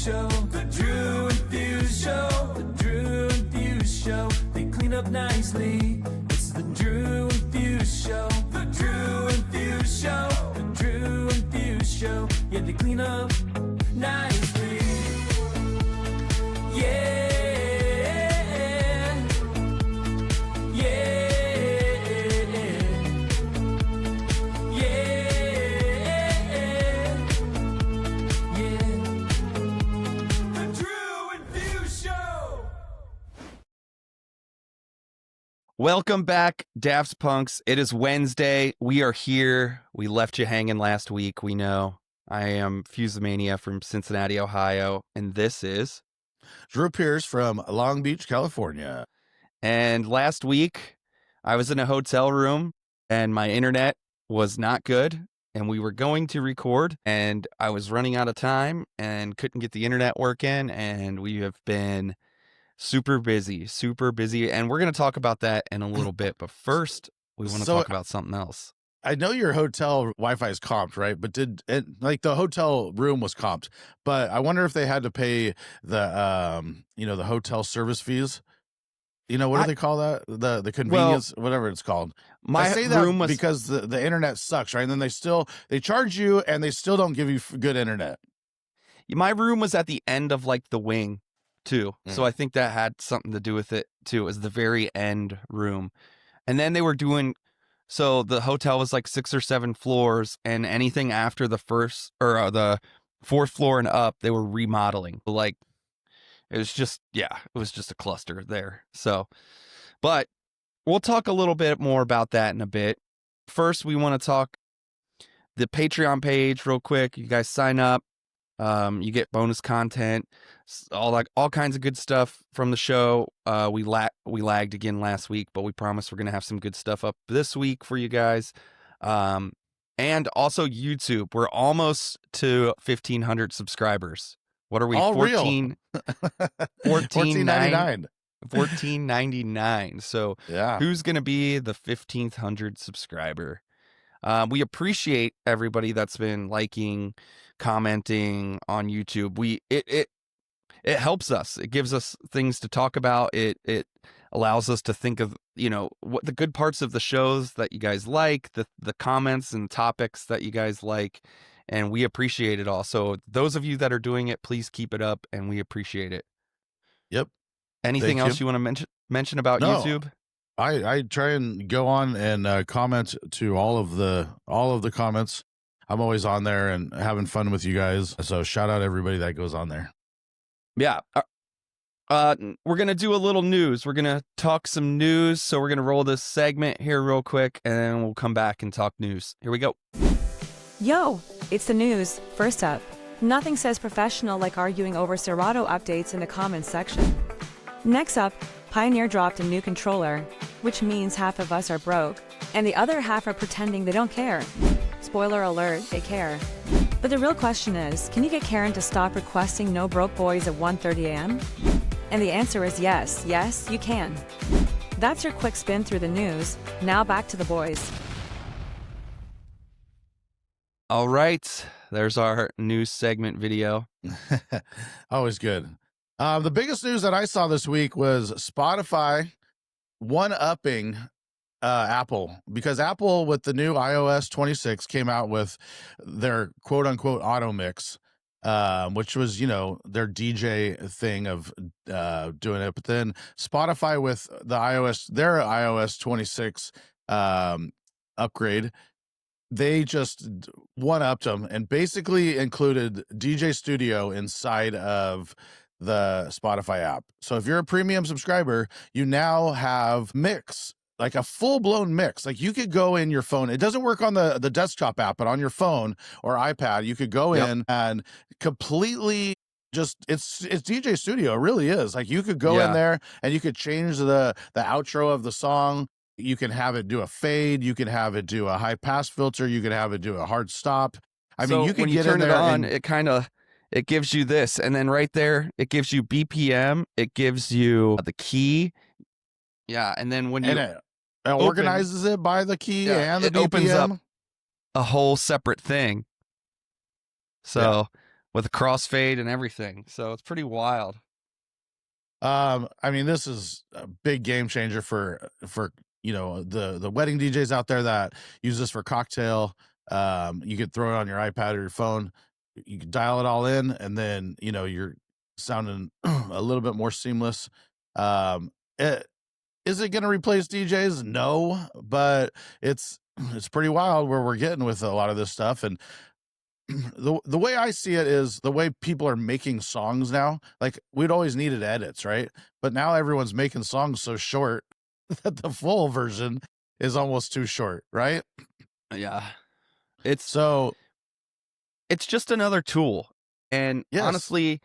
Show, the Drew and Fuse Show, the Drew and Fuse Show. They clean up nicely. It's the Drew and Fuse Show, the Drew and Fuse Show, the Drew and Fuse Show. Yeah, they clean up nicely. Yeah. Welcome back, Daft Punks. It is Wednesday. We are here. We left you hanging last week. We know. I am 𝐬𝐮𝐬𝐫𝐞 from Cincinnati, Ohio, and this is Drew Pierce from Long Beach, California. And last week, I was in a hotel room, and my internet was not good, and we were going to record, and I was running out of time and couldn't get the internet working, and we have been super busy, and we're going to talk about that in a little bit. But first, we want to talk about something else. I know your hotel Wi-Fi is comped, right? But the hotel room was comped, but I wonder if they had to pay the the hotel service fees. What do they call that? The convenience, whatever it's called. My I say that room was because the internet sucks, right? And then they charge you, and they still don't give you good internet. My room was at the end of like the wing too. So I think that had something to do with it too. It was the very end room. And then they were doing, so the hotel was like 6 or 7 floors, and anything after the first or the 4th floor and up, they were remodeling. Like it was just a cluster there. So, but we'll talk a little bit more about that in a bit. First, we want to talk the Patreon page real quick. You guys sign up. You get bonus content, all kinds of good stuff from the show. We lagged again last week, but we promise we're gonna have some good stuff up this week for you guys. And also YouTube. We're almost to 1,500 subscribers. What are we? All 14, real. 14.99. 14.99. So yeah, who's gonna be the 1,500 subscriber? We appreciate everybody that's been liking, commenting on YouTube. It helps us. It gives us things to talk about. It allows us to think of, what the good parts of the shows that you guys like, the comments and topics that you guys like, and we appreciate it all. So those of you that are doing it, please keep it up, and we appreciate it. Yep. Anything else you want to mention about YouTube? I try and go on and comment to all of the comments. I'm always on there and having fun with you guys. So shout out everybody that goes on there. Yeah. We're going to do a little news. We're going to talk some news. So we're going to roll this segment here real quick, and then we'll come back and talk news. Here we go. Yo, it's the news. First up, nothing says professional like arguing over Serato updates in the comments section. Next up, Pioneer dropped a new controller, which means half of us are broke, and the other half are pretending they don't care. Spoiler alert, they care. But the real question is, can you get Karen to stop requesting No Broke Boys at 1:30 a.m.? And the answer is yes, you can. That's your quick spin through the news. Now back to the boys. All right, there's our news segment video. Always good. The biggest news that I saw this week was Spotify one-upping Apple, because Apple with the new iOS 26 came out with their quote-unquote Automix, which was, their DJ thing of doing it. But then Spotify with their iOS 26 upgrade, they just one-upped them and basically included DJ Studio inside of the Spotify app. So if you're a premium subscriber, you now have Mix, like a full-blown Mix. Like you could go in your phone. It doesn't work on the desktop app, but on your phone or iPad, you could go in and completely just it's DJ Studio. It really is. Like you could go in there and you could change the outro of the song. You can have it do a fade. You can have it do a high pass filter. You can have it do a hard stop. I mean, you can when get you turn in there it on, it gives you this, and then right there, it gives you BPM. It gives you the key. Yeah, and then when you it organizes it by the key and the BPM. opens up a whole separate thing. So with a crossfade and everything. So it's pretty wild. I mean, this is a big game changer for the wedding DJs out there that use this for cocktail. You could throw it on your iPad or your phone. You can dial it all in, and then you're sounding a little bit more seamless. Is it going to replace DJs? No, but it's pretty wild where we're getting with a lot of this stuff. And the way I see it is the way people are making songs now. Like, we'd always needed edits, right? But now everyone's making songs so short that the full version is almost too short, right? Yeah. It's just another tool. And Yes. honestly,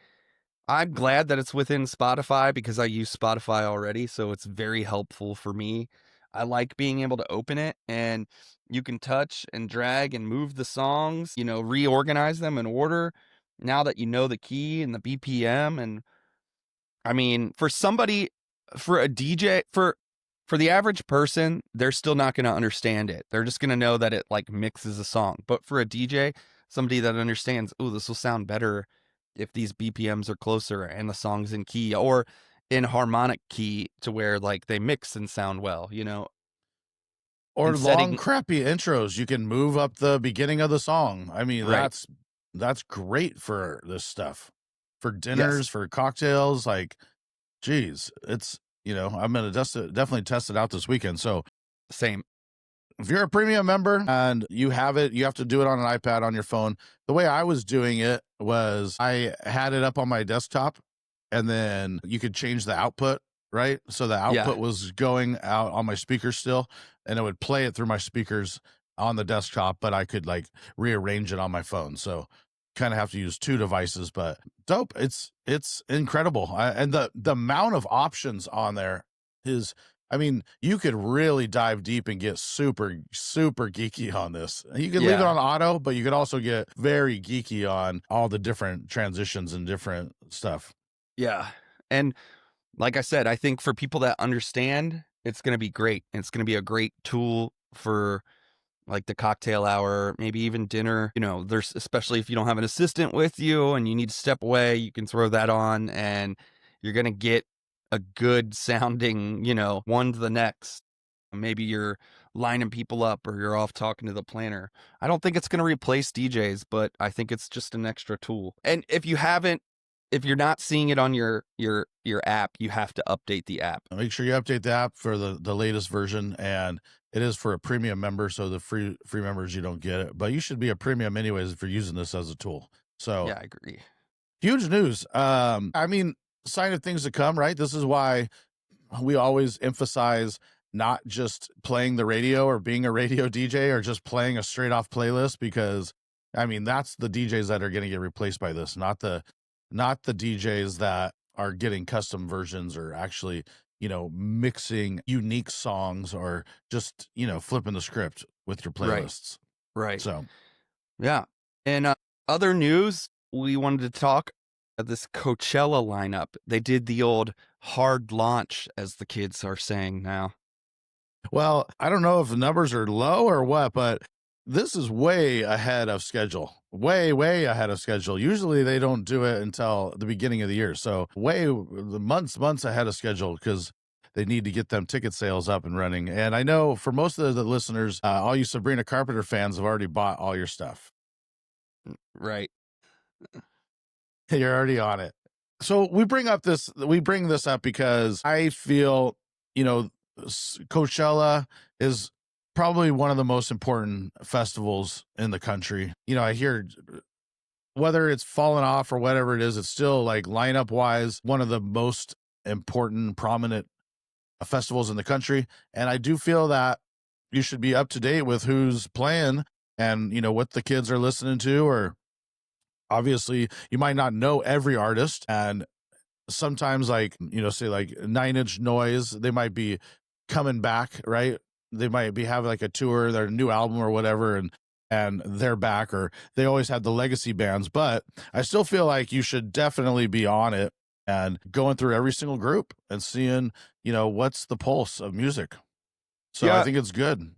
I'm glad that it's within Spotify because I use Spotify already. So it's very helpful for me. I like being able to open it and you can touch and drag and move the songs, reorganize them in order now that you know the key and the BPM. And I mean, for a DJ, for the average person, they're still not going to understand it. They're just going to know that it like mixes a song. But for a DJ, somebody that understands, oh, this will sound better if these BPMs are closer and the song's in key or in harmonic key to where like they mix and sound well, Or and long crappy intros. You can move up the beginning of the song. I mean, Right. that's great for this stuff. For dinners, for cocktails, like, geez, it's I'm gonna definitely test it out this weekend. So Same. if you're a premium member and you have it, you have to do it on an iPad on your phone. The way I was doing it was I had it up on my desktop, and then you could change the output, right? So the output was going out on my speakers still, and it would play it through my speakers on the desktop, but I could like rearrange it on my phone. So kind of have to use two devices, but dope. It's incredible. And the amount of options on there is, I mean, you could really dive deep and get super, super geeky on this. You can leave it on auto, but you could also get very geeky on all the different transitions and different stuff. Yeah. And like I said, I think for people that understand, it's going to be great. It's going to be a great tool for like the cocktail hour, maybe even dinner. There's, especially if you don't have an assistant with you and you need to step away, you can throw that on and you're going to get a good sounding, one to the next. Maybe you're lining people up or you're off talking to the planner. I don't think it's going to replace DJs, but I think it's just an extra tool. And if you're not seeing it on your app, you have to update the app. Make sure you update the app for the latest version, and it is for a premium member. So the free members, you don't get it, but you should be a premium anyways if you're using this as a tool. So yeah, I agree. Huge news. I mean, sign of things to come, right? This is why we always emphasize not just playing the radio or being a radio DJ or just playing a straight off playlist, because I mean, that's the DJs that are going to get replaced by this, not the DJs that are getting custom versions or actually, mixing unique songs or just, flipping the script with your playlists. Right. So, yeah. And other news, we wanted to talk about this Coachella lineup. They did the old hard launch, as the kids are saying now. Well, I don't know if the numbers are low or what, but this is way ahead of schedule. Way, way ahead of schedule. Usually they don't do it until the beginning of the year. So months ahead of schedule, because they need to get them ticket sales up and running. And I know for most of the listeners, all you Sabrina Carpenter fans have already bought all your stuff. Right. You're already on it. So we bring this up because I feel, Coachella is probably one of the most important festivals in the country. I hear whether it's fallen off or whatever it is, it's still like lineup wise, one of the most important, prominent festivals in the country. And I do feel that you should be up to date with who's playing and, what the kids are listening to, or obviously you might not know every artist. And sometimes like, say like 9 Inch Noise, they might be coming back, right? They might be having like a tour, their new album or whatever, and they're back, or they always had the legacy bands. But I still feel like you should definitely be on it and going through every single group and seeing, what's the pulse of music. So Yeah. I think it's good.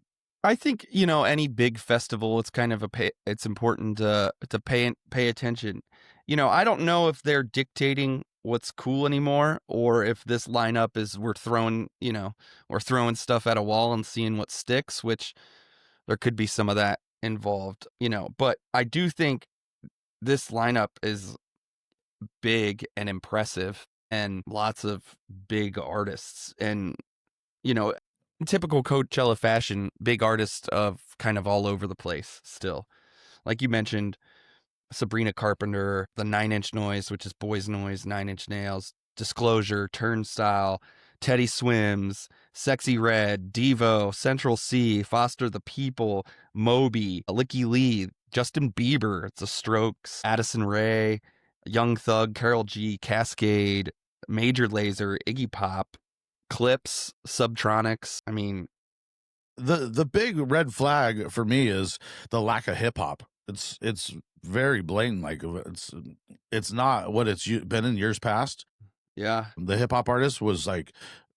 I think, you know, any big festival, it's kind of it's important to pay attention. You know, I don't know if they're dictating what's cool anymore, or if this lineup is we're throwing stuff at a wall and seeing what sticks, which there could be some of that involved, you know. But I do think this lineup is big and impressive, and lots of big artists, and, you know, in typical Coachella fashion, big artists of kind of all over the place still. Like you mentioned, Sabrina Carpenter, the 9 Inch Noise, which is Boys Noise, 9 Inch Nails, Disclosure, Turnstile, Teddy Swims, Sexy Red, Devo, Central C, Foster the People, Moby, Licky Lee, Justin Bieber, The Strokes, Addison Rae, Young Thug, Karol G, Cascade, Major Lazer, Iggy Pop, Clips, Subtronics. I mean, The big red flag for me is the lack of hip hop. It's very blatant. Like it's not what it's been in years past. yeah. The hip hop artist was like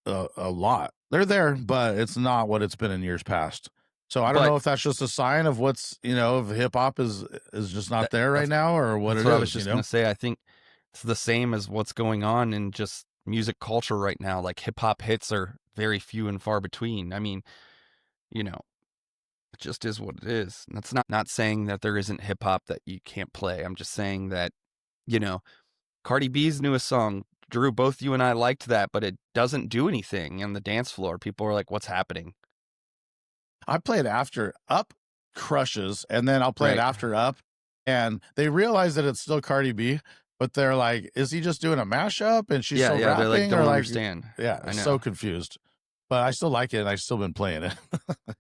a lot. They're there, but it's not what it's been in years past. So I don't But- know if that's just a sign of what's, you know, if hip hop is just not there right that's- now, or what That's it what is. I was just you know? going to say. I think it's the same as what's going on in just music culture right now. Like hip hop hits are very few and far between. I mean, you know, it just is what it is. And that's not saying that there isn't hip hop that you can't play. I'm just saying that, you know, Cardi B's newest song, Drew, both you and I liked that, but it doesn't do anything on the dance floor. People are like, what's happening? I play it after Up crushes, and then I'll play it Right. after Up, and they realize that it's still Cardi B, but they're like, is he just doing a mashup and she's yeah, still yeah. rapping? They're like, or don't like, understand. yeah, I know. so confused. But I still like it, and I've still been playing it.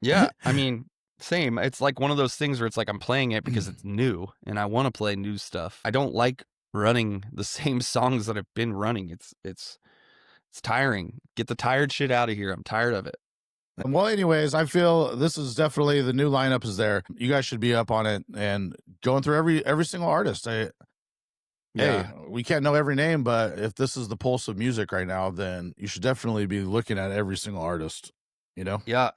Yeah, I mean, same. It's like one of those things where it's like I'm playing it because it's new and I want to play new stuff. I don't like running the same songs that I've been running. It's tiring. Get the tired shit out of here. I'm tired of it. Well, anyways, I feel this is definitely the new lineup is there. You guys should be up on it and going through every single artist. Hey, we can't know every name, but if this is the pulse of music right now, then you should definitely be looking at every single artist, you know? Yeah.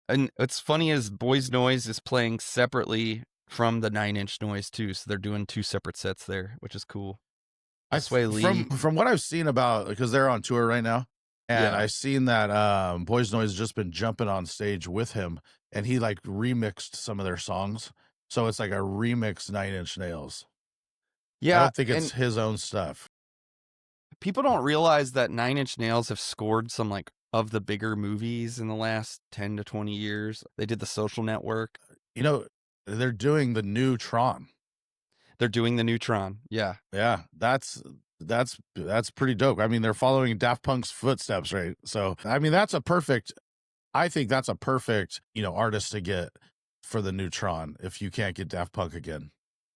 And what's funny is Boys Noise is playing separately from the 9 Inch Noise too. So they're doing 2 separate sets there, which is cool. Sway Lee. From what I've seen about, because they're on tour right now, and Yeah. I've seen that Boys Noise has just been jumping on stage with him, and he like remixed some of their songs. So it's like a remix 9 Inch Nails. Yeah. I don't think and it's his own stuff. people don't realize that 9 Inch Nails have scored some like of the bigger movies in the last 10 to 20 years. They did The Social Network. You know, they're doing the new Tron. They're doing the Neutron. Yeah. Yeah, that's pretty dope. I mean, they're following Daft Punk's footsteps, right? So, I mean, I think that's a perfect, you know, artist to get for the Neutron if you can't get Daft Punk again.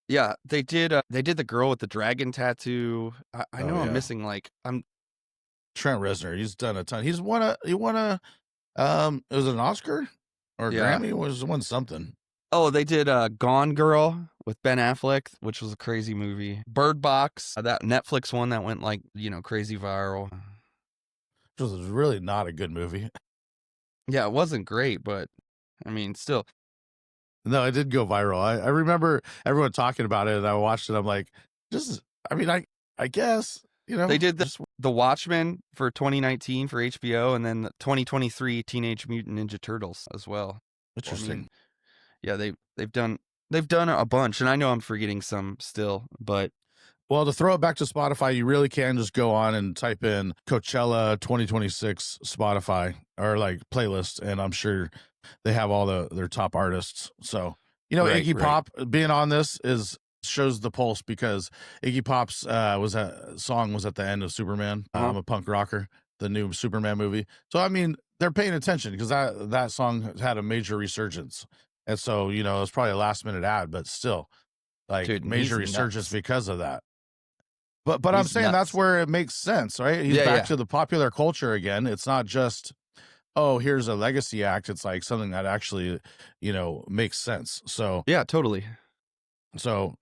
Yeah, they did the girl with the dragon tattoo. I know I'm yeah. missing like Trent Reznor, he's done a ton. He won a it was an Oscar or a Yeah. Grammy? Was won something. Oh, they did Gone Girl with Ben Affleck, which was a crazy movie. Bird Box, that Netflix one that went like, you know, crazy viral. Which was really not a good movie. Yeah, it wasn't great, but I mean, still. No, it did go viral. I remember everyone talking about it, and I watched it. I'm like, I guess, you know. They did the Watchmen for 2019 for HBO, and then the 2023 Teenage Mutant Ninja Turtles as well. Interesting. I mean, yeah, they've done a bunch, and I know I'm forgetting some still, but Well, to throw it back to Spotify, you really can just go on and type in Coachella 2026 Spotify or like playlist, and I'm sure they have all their top artists. So, you know, Right, Iggy right. Pop being on this shows the pulse, because Iggy Pop's song was at the end of Superman. Uh-huh. I'm a punk rocker, the new Superman movie. So, I mean, they're paying attention because that song has had a major resurgence. And so, you know, it's probably a last minute ad, but still, like, Dude, major he's resurgence nuts. because of that. But I'm He's saying that's nuts. where it makes sense, right? He's Yeah, back yeah. to the popular culture again. It's not just, oh, here's a legacy act. It's like something that actually, you know, makes sense. So Yeah, totally.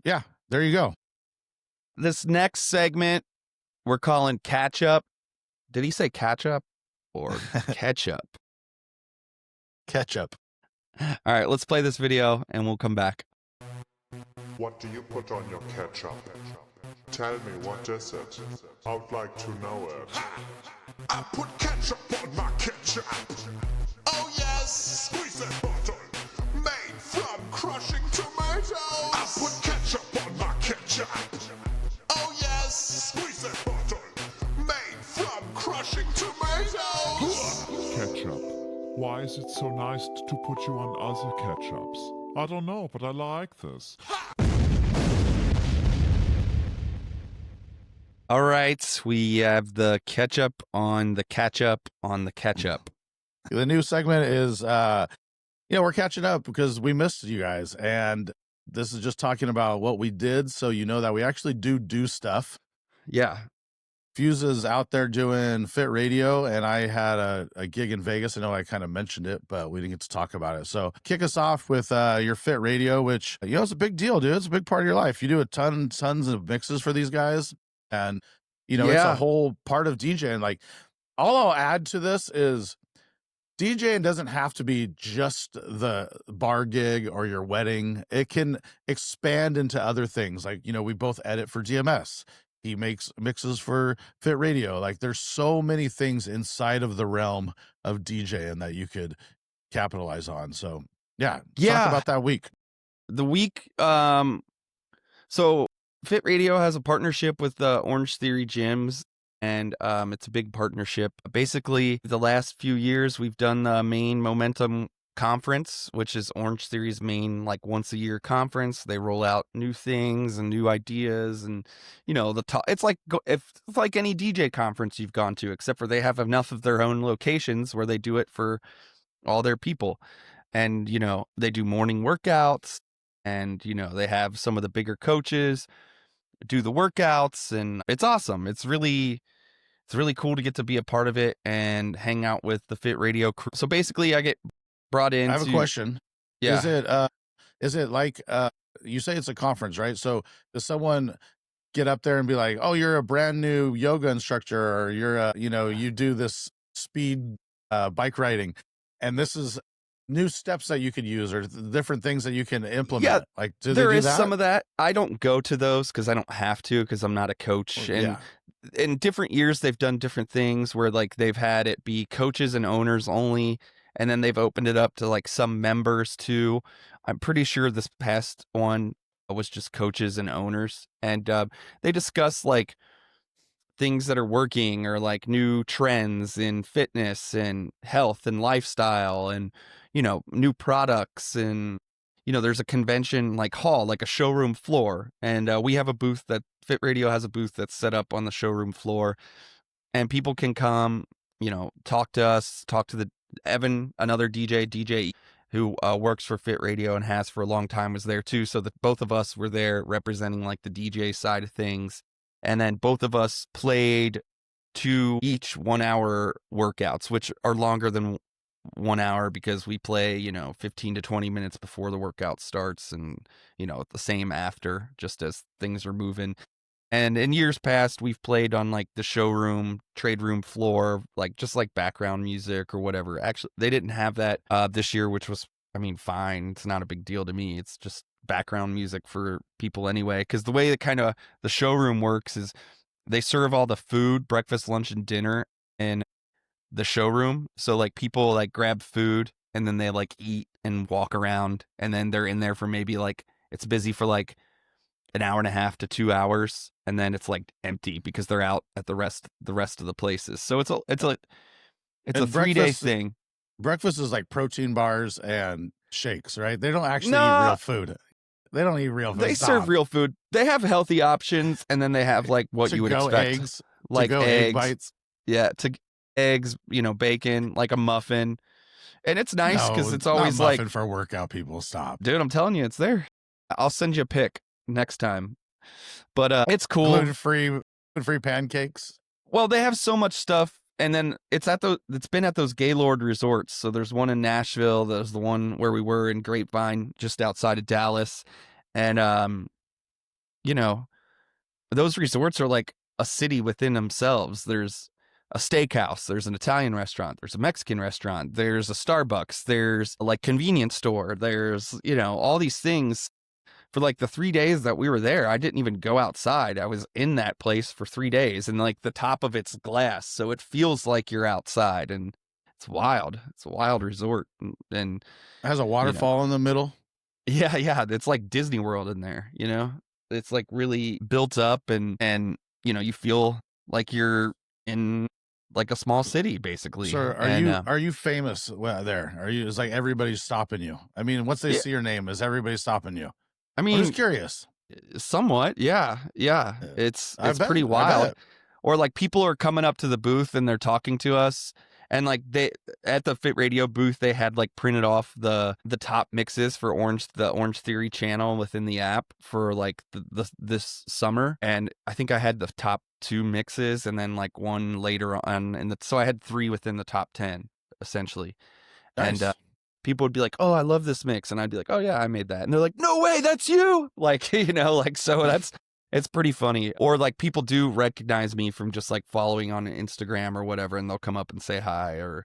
yeah, there you go. This next segment we're calling Ketchup. Did he say ketchup or ketchup? Ketchup. All right, let's play this video and we'll come back. What do you put on your ketchup? Tell me, what is it? I'd like to know it. I put ketchup on my ketchup. Oh yes, squeeze that bottle. Made from crushing tomatoes. I put ketchup on my ketchup. Oh yes, squeeze that bottle. Made from crushing tomatoes. Ketchup. Why is it so nice to put you on other ketchups? I don't know, but I like this. All right, we have the ketchup on the ketchup on the ketchup. The new segment is, we're catching up because we missed you guys. And this is just talking about what we did. So you know that we actually do stuff. Yeah. Fuse is out there doing Fit Radio, and I had a gig in Vegas. I know I kind of mentioned it, but we didn't get to talk about it. So kick us off with your Fit Radio, which, it's a big deal, dude. It's a big part of your life. You do tons of mixes for these guys, and, it's a whole part of DJing. Like, all I'll add to this is DJing doesn't have to be just the bar gig or your wedding. It can expand into other things. Like, we both edit for DMS. He makes mixes for Fit Radio. Like, there's so many things inside of the realm of DJing that you could capitalize on. So, talk about that week. The week, so Fit Radio has a partnership with the Orange Theory gyms, and it's a big partnership. Basically, the last few years, we've done the main Momentum Conference, which is Orange Theory's main, like, once a year conference. They roll out new things and new ideas, and it's like any DJ conference you've gone to, except for they have enough of their own locations where they do it for all their people. And they do morning workouts, and they have some of the bigger coaches do the workouts, and it's awesome. It's really cool to get to be a part of it and hang out with the Fit Radio crew. So basically, I get brought in. I have a question. Yeah. Is it like, you say it's a conference, right? So does someone get up there and be like, oh, you're a brand new yoga instructor, or you're you do this speed bike riding, and this is new steps that you could use, or different things that you can implement? Yeah, like, do there they do is that? some of that. I don't go to those because I don't have to, because I'm not a coach. And in different years, they've done different things where, like, they've had it be coaches and owners only, and then they've opened it up to, like, some members too. I'm pretty sure this past one was just coaches and owners, and they discuss, like, things that are working, or like new trends in fitness and health and lifestyle, and new products. And there's a convention like hall, like a showroom floor, and we have a booth that Fit Radio has a booth that's set up on the showroom floor, and people can come, talk to us, talk to the Evan, another DJ who works for Fit Radio and has for a long time, was there too. So that both of us were there representing, like, the DJ side of things. And then both of us played 2 each 1 hour workouts, which are longer than 1 hour because we play, 15 to 20 minutes before the workout starts, and, the same after, just as things are moving. And in years past, we've played on, like, the showroom, trade room floor, like, just like background music or whatever. Actually, they didn't have that this year, which was, fine. It's not a big deal to me. It's just background music for people anyway. Because the way that kind of the showroom works is they serve all the food, breakfast, lunch, and dinner in the showroom. So, like, people, like, grab food and then they, like, eat and walk around, and then they're in there for maybe, like, it's busy for like an hour and a half to 2 hours, and then it's like empty because they're out at the rest of the places. So it's a 3-day thing. Breakfast is like protein bars and shakes, right? They don't actually eat real food. They don't eat real food. They serve real food. They have healthy options, and then they have, like, what you would expect, eggs, like eggs, egg bites. Yeah, eggs, bacon, like a muffin, and it's nice because it's always not like muffin for workout people. Stop, dude. I'm telling you, it's there. I'll send you a pic next time. But it's cool. Gluten-free pancakes. Well, they have so much stuff. And then it's been at those Gaylord resorts. So there's one in Nashville. There's the one where we were in Grapevine, just outside of Dallas. And, those resorts are like a city within themselves. There's a steakhouse, there's an Italian restaurant, there's a Mexican restaurant, there's a Starbucks, there's like convenience store, there's, all these things. For like the 3 days that we were there, I didn't even go outside. I was in that place for 3 days, and like the top of it's glass, so it feels like you're outside, and it's wild. It's a wild resort, and It has a waterfall in the middle. yeah, it's like Disney World in there. It's like really built up, and you feel like you're in like a small city basically. So are you famous there? Is like everybody's stopping you? I mean, once they see your name, is everybody stopping you? I I'm mean, just curious. somewhat, yeah. It's I bet, pretty I wild. bet. Or like people are coming up to the booth and they're talking to us, and like they at the Fit Radio booth they had like printed off the top mixes for the Orange Theory channel within the app for like this summer, and I think I had the top 2 mixes and then like one later on, and so I had 3 within the top 10 essentially. Nice. And people would be like, "Oh, I love this mix," and I'd be like, "Oh yeah, I made that," and they're like, "No way, that's you!" Like like so it's pretty funny. Or like people do recognize me from just like following on Instagram or whatever, and they'll come up and say hi, or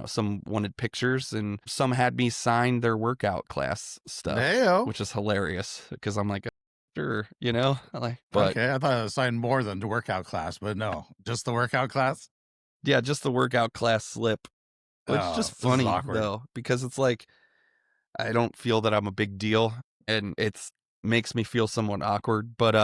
some wanted pictures, and some had me sign their workout class stuff, Heyo. which is hilarious because I'm like, sure, like, but Okay, I thought I signed more than the workout class, but no, just the workout class. yeah, just the workout class slip, which is just This is funny awkward. though, because it's like I don't feel that I'm a big deal, and it's makes me feel somewhat awkward. But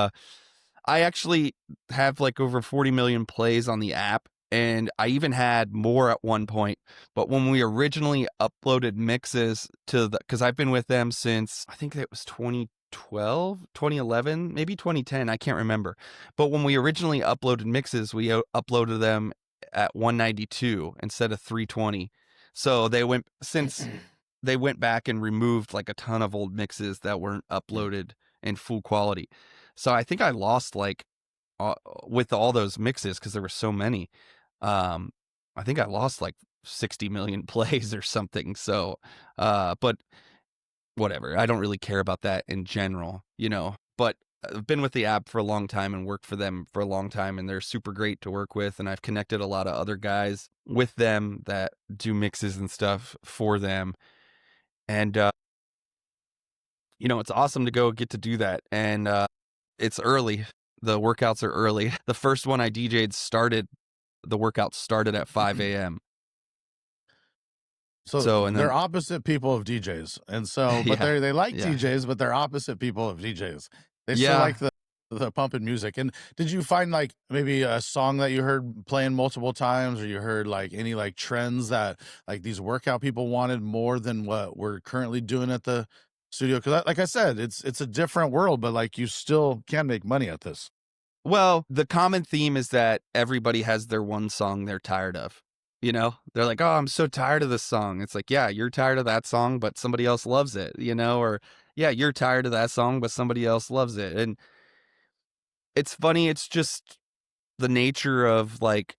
I actually have like over 40 million plays on the app, and I even had more at one point. But when we originally uploaded mixes because I've been with them since I think it was 2012, 2011, maybe 2010, I can't remember. But when we originally uploaded mixes, we uploaded them at 192 instead of 320. So they went back and removed like a ton of old mixes that weren't uploaded in full quality. So I think I lost like with all those mixes, because there were so many. I think I lost like 60 million plays or something. So, but whatever. I don't really care about that in general, But I've been with the app for a long time and worked for them for a long time, and they're super great to work with. And I've connected a lot of other guys with them that do mixes and stuff for them. And, it's awesome to get to do that. And it's early. The workouts are early. The first one I DJ'd the workout started at 5 a.m. So and they're then, opposite people of DJs, and so but Yeah, they like yeah. DJs, but they're opposite people of DJs. They still Yeah. like the pumping music. And did you find like maybe a song that you heard playing multiple times, or you heard like any like trends that like these workout people wanted more than what we're currently doing at the studio? Because like I said, it's a different world, but like you still can make money at this. Well, the common theme is that everybody has their one song they're tired of. They're like, "Oh, I'm so tired of this song." It's like, yeah, you're tired of that song, but somebody else loves it, or yeah, you're tired of that song, but somebody else loves it. And it's funny. It's just the nature of like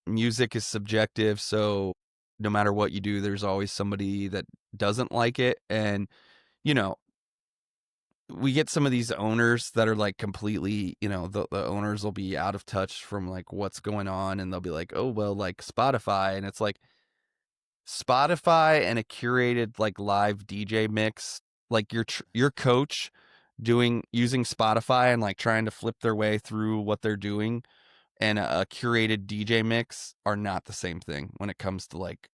music is subjective. So no matter what you do, there's always somebody that doesn't like it. And, we get some of these owners that are like completely, the owners will be out of touch from like what's going on, and they'll be like, "Oh, well, like Spotify." And it's like Spotify and a curated like live DJ mix, like your coach using Spotify and like trying to flip their way through what they're doing, and a curated DJ mix are not the same thing when it comes to like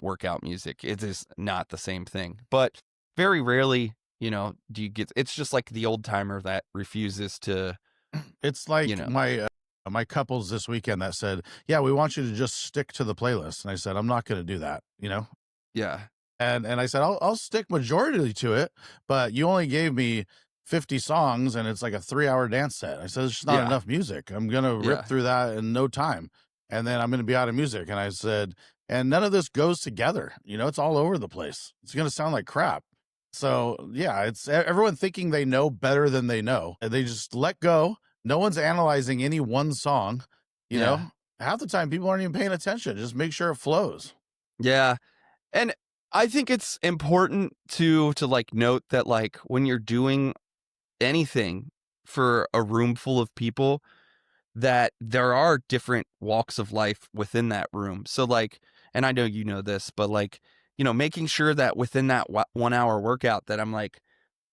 workout music. It is not the same thing. But very rarely, do you get, it's just like the old timer that refuses to, It's like you know. my couples this weekend that said, "Yeah, we want you to just stick to the playlist." And I said, "I'm not going to do that," Yeah. And I said, I'll stick majority to it, but you only gave me 50 songs and it's like a 3-hour dance set. I said, "It's just not Yeah. enough music. I'm going to rip Yeah. through that in no time. And then I'm going to be out of music." And I said, "And none of this goes together. It's all over the place. It's going to sound like crap." So yeah, it's everyone thinking they know better than they know. And they just let go. No one's analyzing any one song. Yeah. Half the time people aren't even paying attention. Just make sure it flows. Yeah. And I think it's important to like note that like when you're doing anything for a room full of people, that there are different walks of life within that room. So like, and I know you know this, but like, making sure that within that 1 hour workout that I'm like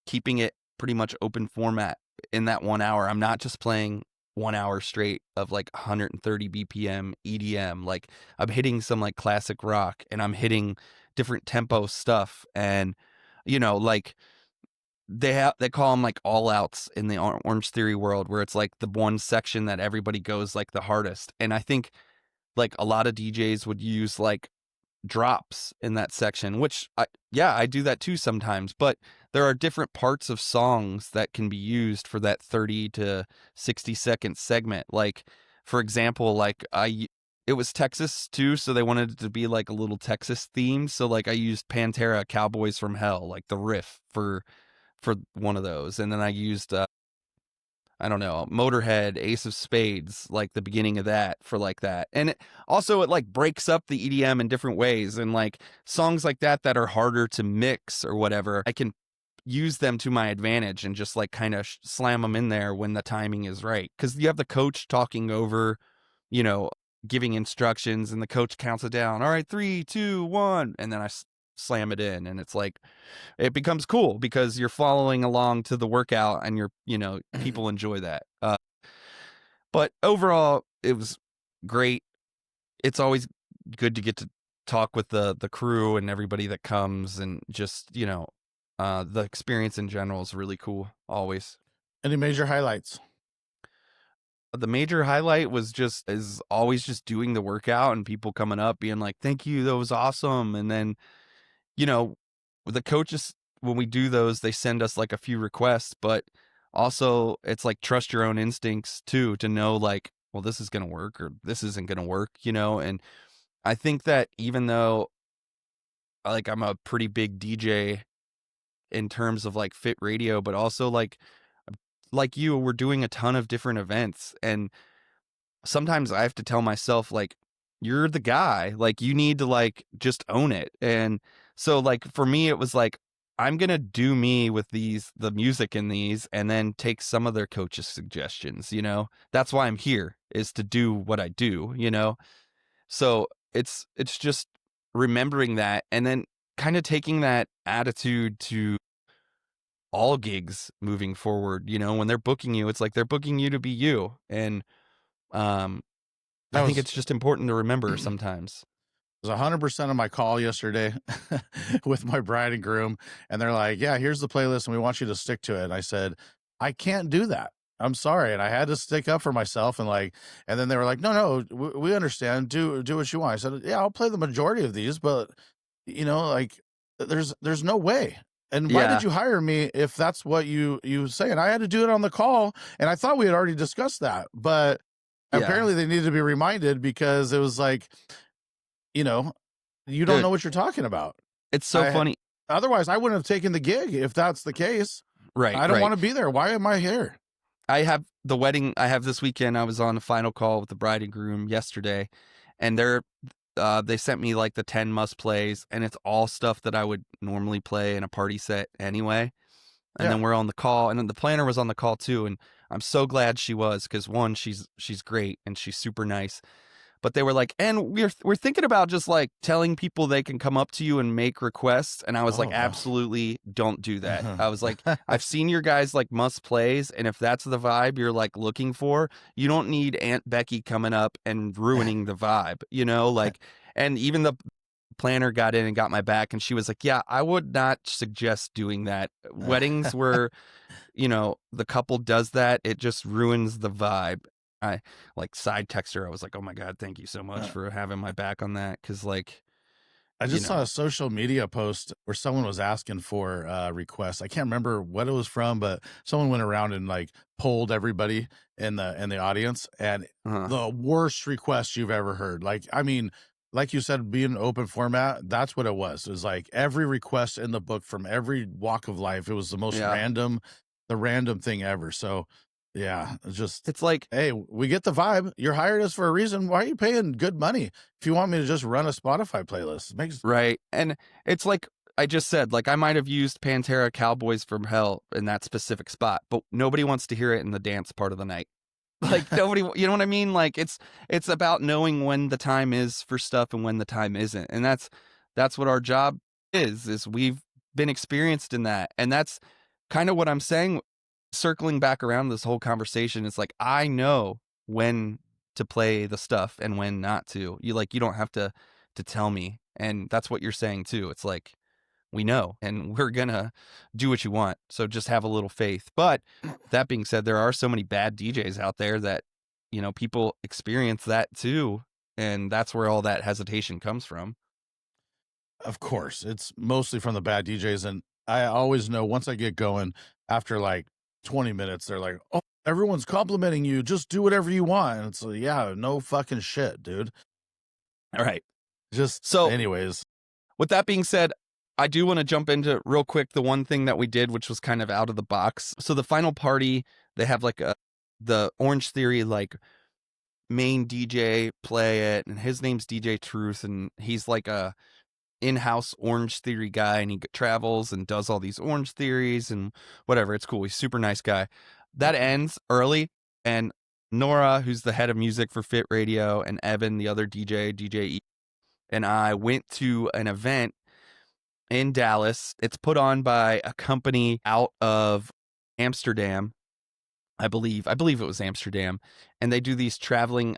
keeping it pretty much open format in that 1 hour. I'm not just playing 1 hour straight of like 130 BPM EDM. Like I'm hitting some like classic rock, and I'm hitting different tempo stuff. And, like they call them like all outs in the Orange Theory world, where it's like the one section that everybody goes like the hardest. And I think like a lot of DJs would use like drops in that section, which I do that too sometimes, but there are different parts of songs that can be used for that 30 to 60-second segment. Like, for example, like it was Texas too, so they wanted it to be like a little Texas theme. So like I used Pantera, Cowboys from Hell, like the riff for one of those. And then I used I don't know, Motorhead, Ace of Spades, like the beginning of that for like that. And it like breaks up the EDM in different ways. And like songs like that are harder to mix or whatever, I can use them to my advantage and just like kind of slam them in there when the timing is right. Because you have the coach talking over, giving instructions, and the coach counts it down. All right, 3, 2, 1. And then I slam it in, and it's like it becomes cool because you're following along to the workout, and people enjoy that. But overall, it was great. It's always good to get to talk with the crew and everybody that comes, and just the experience in general is really cool always. Any major highlights? The major highlight is always just doing the workout and people coming up being like, thank you, that was awesome. And then the coaches, when we do those, they send us like a few requests, but also it's like trust your own instincts too, to know like, well, this is going to work or this isn't going to work, and I think that even though like I'm a pretty big DJ in terms of like Fit Radio, but also like we're doing a ton of different events, and sometimes I have to tell myself like, you're the guy, like you need to like just own it. And so like for me it was like, I'm gonna do me with the music in these, and then take some of their coaches' suggestions. That's why I'm here, is to do what I do. So it's just remembering that, and then kind of taking that attitude to all gigs moving forward. When they're booking you, it's like they're booking you to be you. And I think it's just important to remember sometimes. It was 100% of my call yesterday with my bride and groom, and they're like, yeah, here's the playlist and we want you to stick to it. And I said, I can't do that. I'm sorry. And I had to stick up for myself, and then they were like, no, we understand. Do what you want. I said, yeah, I'll play the majority of these, but like there's no way. And why did you hire me if that's what you say? And I had to do it on the call, and I thought we had already discussed that, but apparently they needed to be reminded, because it was like, you don't know what you're talking about. It's so funny. Otherwise, I wouldn't have taken the gig if that's the case. Right. I don't want to be there. Why am I here? I have the wedding I have this weekend. I was on a final call with the bride and groom yesterday, and they sent me like the 10 must plays, and it's all stuff that I would normally play in a party set anyway. And then we're on the call, and then the planner was on the call too. And I'm so glad she was, because one, she's great and she's super nice. But they were like, and we're thinking about just like telling people they can come up to you and make requests. And I was like, absolutely don't do that. I was like, I've seen your guys like must plays, and if that's the vibe you're like looking for, you don't need Aunt Becky coming up and ruining the vibe, like. And even the planner got in and got my back, and she was like, yeah, I would not suggest doing that. Weddings where the couple does that, it just ruins the vibe. I like side text her. I was like, oh my God, thank you so much for having my back on that. Cause like, I just saw a social media post where someone was asking for requests. I can't remember what it was from, but someone went around and like polled everybody in the audience, and the worst request you've ever heard. Like, I mean, like you said, being open format, that's what it was. It was like every request in the book from every walk of life. It was the most random thing ever. So yeah, it's like, hey, we get the vibe. You're hired us for a reason. Why are you paying good money if you want me to just run a Spotify playlist? Right. And it's like I just said, like I might have used Pantera, Cowboys from Hell in that specific spot, but nobody wants to hear it in the dance part of the night. Like nobody, you know what I mean? Like it's about knowing when the time is for stuff and when the time isn't. And that's what our job is we've been experienced in that. And that's kind of what I'm saying, circling back around this whole conversation. It's like, I know when to play the stuff and when not to. You don't have to tell me. And that's what you're saying too. It's like, we know, and we're gonna do what you want. So just have a little faith. But that being said, there are so many bad DJs out there that, people experience that too. And that's where all that hesitation comes from. Of course, it's mostly from the bad DJs. And I always know once I get going, after like 20 minutes, they're like, oh, everyone's complimenting you. Just do whatever you want. And it's like, yeah, no fucking shit, dude. All right. Just so, anyways. With that being said, I do want to jump into real quick the one thing that we did, which was kind of out of the box. So the final party, they have like the Orange Theory like main DJ play it, and his name's DJ Truth, and he's like a in-house Orange Theory guy, and he travels and does all these Orange Theories and whatever. It's cool. He's a super nice guy. That ends early, and Nora, who's the head of music for Fit Radio, and Evan, the other DJ E, and I went to an event in Dallas. It's put on by a company out of Amsterdam. I believe it was Amsterdam. And they do these traveling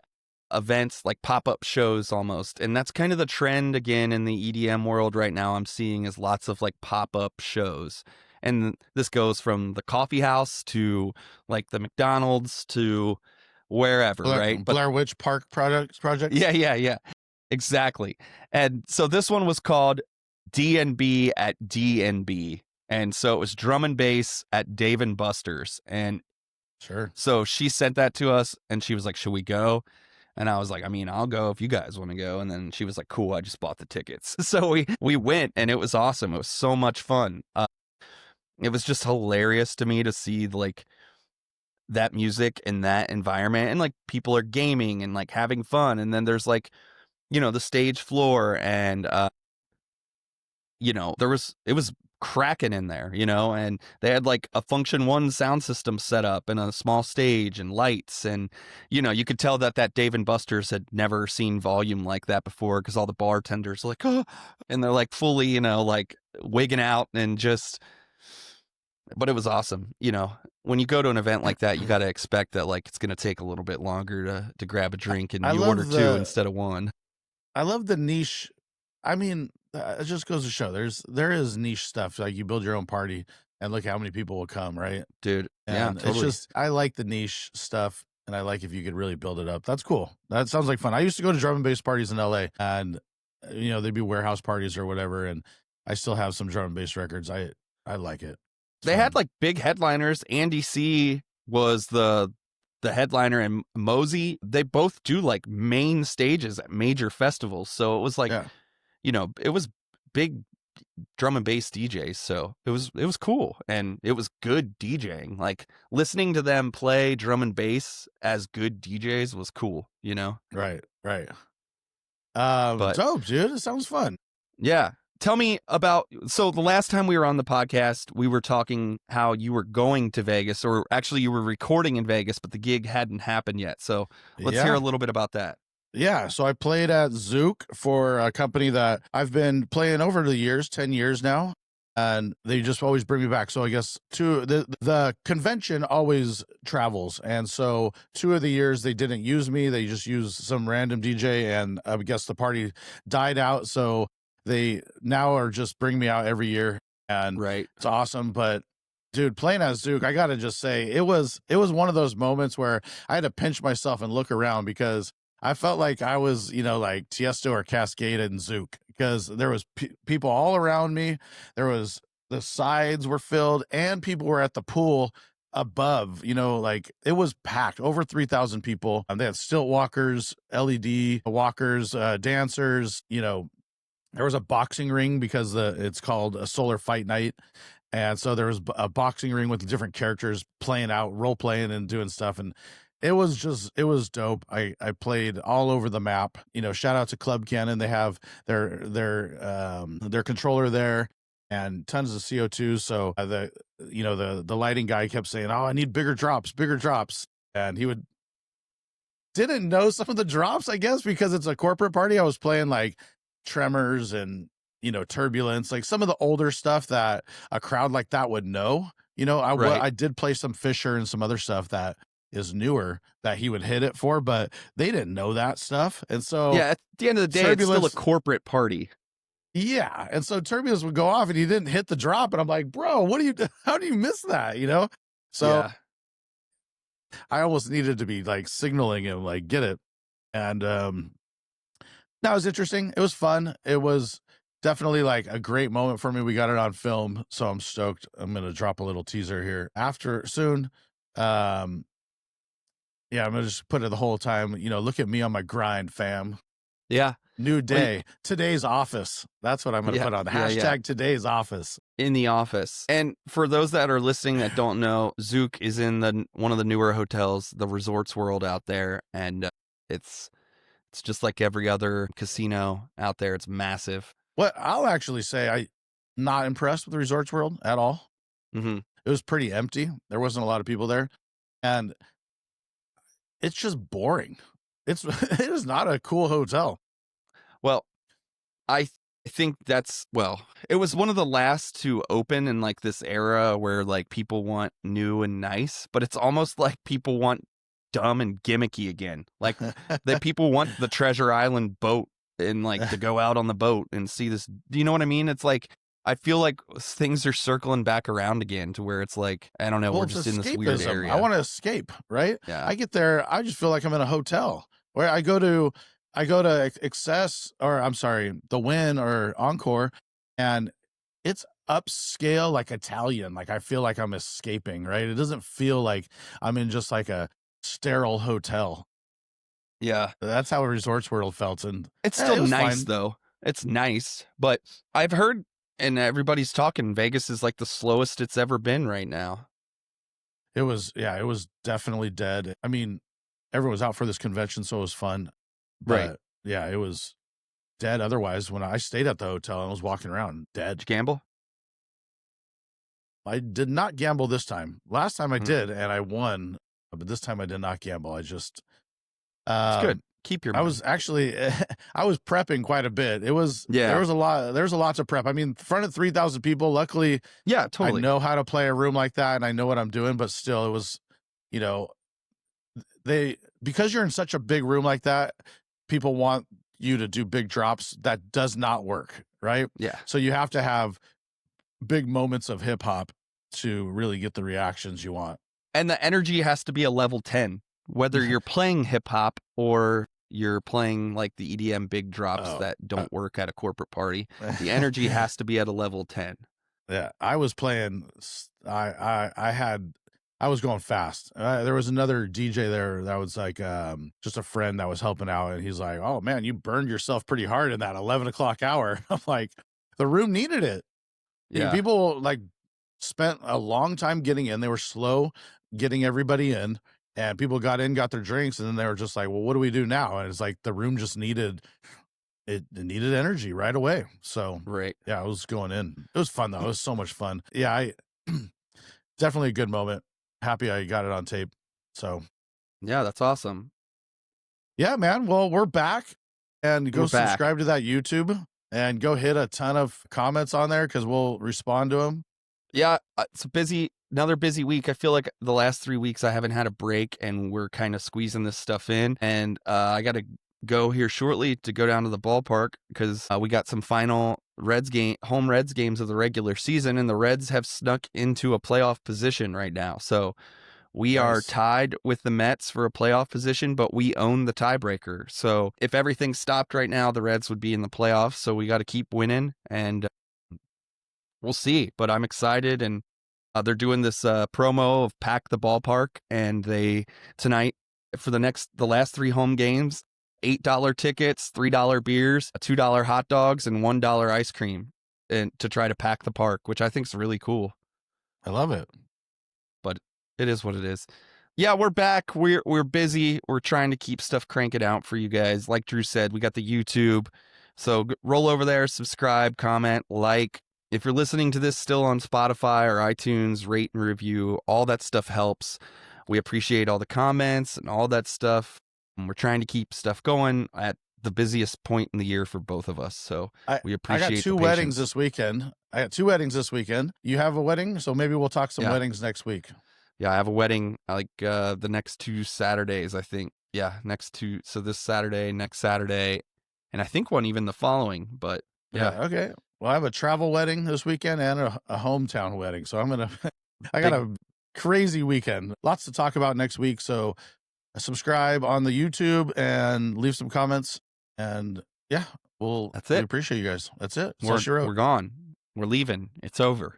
events, like pop-up shows almost. And that's kind of the trend again in the EDM world right now. I'm seeing is lots of like pop-up shows. And this goes from the coffee house to like the McDonald's to wherever, right? But Blair Witch Park project. Yeah. Exactly. And so this one was called DNB at DNB. And so it was drum and bass at Dave and Buster's. And sure. So she sent that to us and she was like, should we go? And I was like, I mean, I'll go if you guys want to go. And then she was like, cool, I just bought the tickets. So we went, and it was awesome. It was so much fun. It was just hilarious to me to see like that music in that environment, and like people are gaming and like having fun. And then there's like, the stage floor, and it was cracking in there, and they had like a Function 1 sound system set up and a small stage and lights, and you could tell that Dave and Buster's had never seen volume like that before, because all the bartenders are like, oh, and they're like fully like wigging out, and just, but it was awesome. When you go to an event like that, you got to expect that like it's going to take a little bit longer to grab a drink, and you order two instead of one. I love the niche. I mean, it just goes to show there is niche stuff. Like you build your own party and look how many people will come, right? Dude. And yeah, totally. It's just, I like the niche stuff, and I like if you could really build it up. That's cool. That sounds like fun. I used to go to drum and bass parties in LA, and they'd be warehouse parties or whatever, and I still have some drum and bass records. I like it. They had like big headliners. Andy C was the headliner, and Mosey. They both do like main stages at major festivals. So it was like, it was big drum and bass DJs. So it was cool, and it was good DJing. Like listening to them play drum and bass as good DJs was cool, Right. Dope, dude. It sounds fun. Yeah. Tell me about, so the last time we were on the podcast, we were talking how you were going to Vegas, or actually you were recording in Vegas, but the gig hadn't happened yet. So let's hear a little bit about that. Yeah. So I played at Zouk for a company that I've been playing over the years, 10 years now. And they just always bring me back. So I guess the convention always travels. And so 2 of the years they didn't use me. They just used some random DJ, and I guess the party died out. So they now are just bringing me out every year, and it's awesome. But dude, playing at Zouk, I gotta just say, it was one of those moments where I had to pinch myself and look around, because I felt like I was, like Tiesto or Cascade in Zouk, because there was people all around me. The sides were filled, and people were at the pool above, like it was packed, over 3,000 people. And they had stilt walkers, LED walkers, dancers, there was a boxing ring, because it's called a Solar Fight Night. And so there was a boxing ring with different characters playing out, role playing and doing stuff. And it was dope. I played all over the map. Shout out to Club Cannon. They have their controller there, and tons of CO2. So the lighting guy kept saying, oh, I need bigger drops. And he would didn't know some of the drops, I guess, because it's a corporate party. I was playing like Tremors and, Turbulence, like some of the older stuff that a crowd like that would know. Right. I did play some Fisher and some other stuff that is newer that he would hit it for, but they didn't know that stuff. And so, Yeah, at the end of the day, it's still a corporate party. yeah. And so Turbulence would go off and he didn't hit the drop. And I'm like, bro, how do you miss that? So Yeah. I almost needed to be like signaling him, like, get it. And that was interesting. It was fun. It was definitely like a great moment for me. We got it on film, so I'm stoked. I'm gonna drop a little teaser here after soon. Yeah, I'm gonna just put it the whole time. Look at me on my grind, fam. Yeah. New day. Today's office. That's what I'm gonna put on the hashtag today's office. In the office. And for those that are listening that don't know, Zouk is in one of the newer hotels, the Resorts World out there, and it's just like every other casino out there. It's massive. What I'll actually say, I'm not impressed with the Resorts World at all. Mm-hmm. It was pretty empty. There wasn't a lot of people there, and it's just boring. It is not a cool hotel. Well, I think it was one of the last to open in like this era where like people want new and nice, but it's almost like people want dumb and gimmicky again. Like that people want the Treasure Island boat and like to go out on the boat and see this. Do you know what I mean? It's like, I feel like things are circling back around again to where it's like, I don't know, we're just in this weird area. I want to escape, right? Yeah. I get there, I just feel like I'm in a hotel where I go to Excess, or I'm sorry, the Wynn or Encore, and it's upscale, like Italian. Like I feel like I'm escaping, right? It doesn't feel like I'm in just like a sterile hotel. Yeah. That's how Resorts World felt. And it's still nice fine. though. It's nice, but I've heard, and everybody's talking, Vegas is like the slowest it's ever been right now. It was definitely dead. I mean, everyone was out for this convention, so it was fun. But Right. yeah, it was dead. Otherwise, when I stayed at the hotel and was walking around, dead. Did you gamble? I did not gamble this time. Last time I did, and I won. But this time I did not gamble. I just It's good. Keep your money. I was actually I was prepping quite a bit. It was Yeah. there's a lot to prep. I mean, in front of 3,000 people, luckily Yeah, totally. I know how to play a room like that and I know what I'm doing, but still it was, because you're in such a big room like that, people want you to do big drops. That does not work, right? Yeah. So you have to have big moments of hip hop to really get the reactions you want. And the energy has to be a level 10, whether you're playing hip hop or you're playing like the EDM big drops that don't work at a corporate party. The energy has to be at a level 10. Yeah, I was playing. I was going fast. There was another DJ there that was like just a friend that was helping out, and he's like, "Oh man, you burned yourself pretty hard in that 11 o'clock hour." I'm like, the room needed it. Yeah. People like spent a long time getting in. They were slow getting everybody in, and people got in, got their drinks, and then they were just like, "Well, what do we do now?" And it's like the room just needed it needed energy right away. So Right. yeah, I was going in. It was fun though. It was so much fun. Yeah, I definitely a good moment. Happy I got it on tape. So Yeah, that's awesome. yeah, man. Well, we're back, and go We're back. subscribe to that YouTube and go hit a ton of comments on there because we'll respond to them. Yeah, it's another busy week. I feel like the last 3 weeks I haven't had a break, and we're kind of squeezing this stuff in. And I got to go here shortly to go down to the ballpark because we got some final home Reds games of the regular season, and the Reds have snuck into a playoff position right now. So we are Nice. tied with the Mets for a playoff position, but we own the tiebreaker. So if everything stopped right now, the Reds would be in the playoffs. So we got to keep winning, and we'll see. But I'm excited, and they're doing this promo of Pack the Ballpark, and tonight for the last 3 home games, $8 tickets, $3 beers, $2 hot dogs, and $1 ice cream, and to try to pack the park, which I think is really cool. I love it. But it is what it is. Yeah, we're back. We're busy. We're trying to keep stuff cranking out for you guys. Like Drew said, we got the YouTube. So roll over there, subscribe, comment, like. If you're listening to this still on Spotify or iTunes, rate and review. All that stuff helps. We appreciate all the comments and all that stuff. And we're trying to keep stuff going at the busiest point in the year for both of us. So we I appreciate got two the weddings patience. this weekend. You have a wedding, so maybe we'll talk some Yeah. weddings next week. Yeah, I have a wedding like the next 2 Saturdays, I think. Yeah, so this Saturday, next Saturday, and I think one even the following, but yeah. Okay. Well, I have a travel wedding this weekend and a hometown wedding. So I got a crazy weekend. Lots to talk about next week. So subscribe on the YouTube and leave some comments. And yeah, That's we it. appreciate you guys. That's it. We're gone. We're leaving. It's over.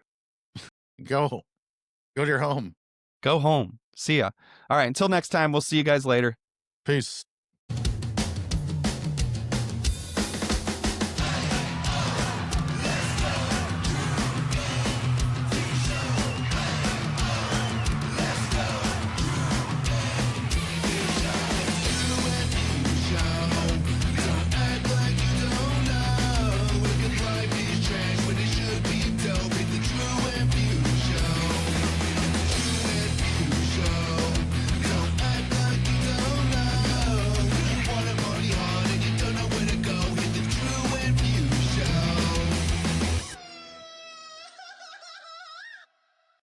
Go to your home. Go home. See ya. All right, until next time, we'll see you guys later. Peace.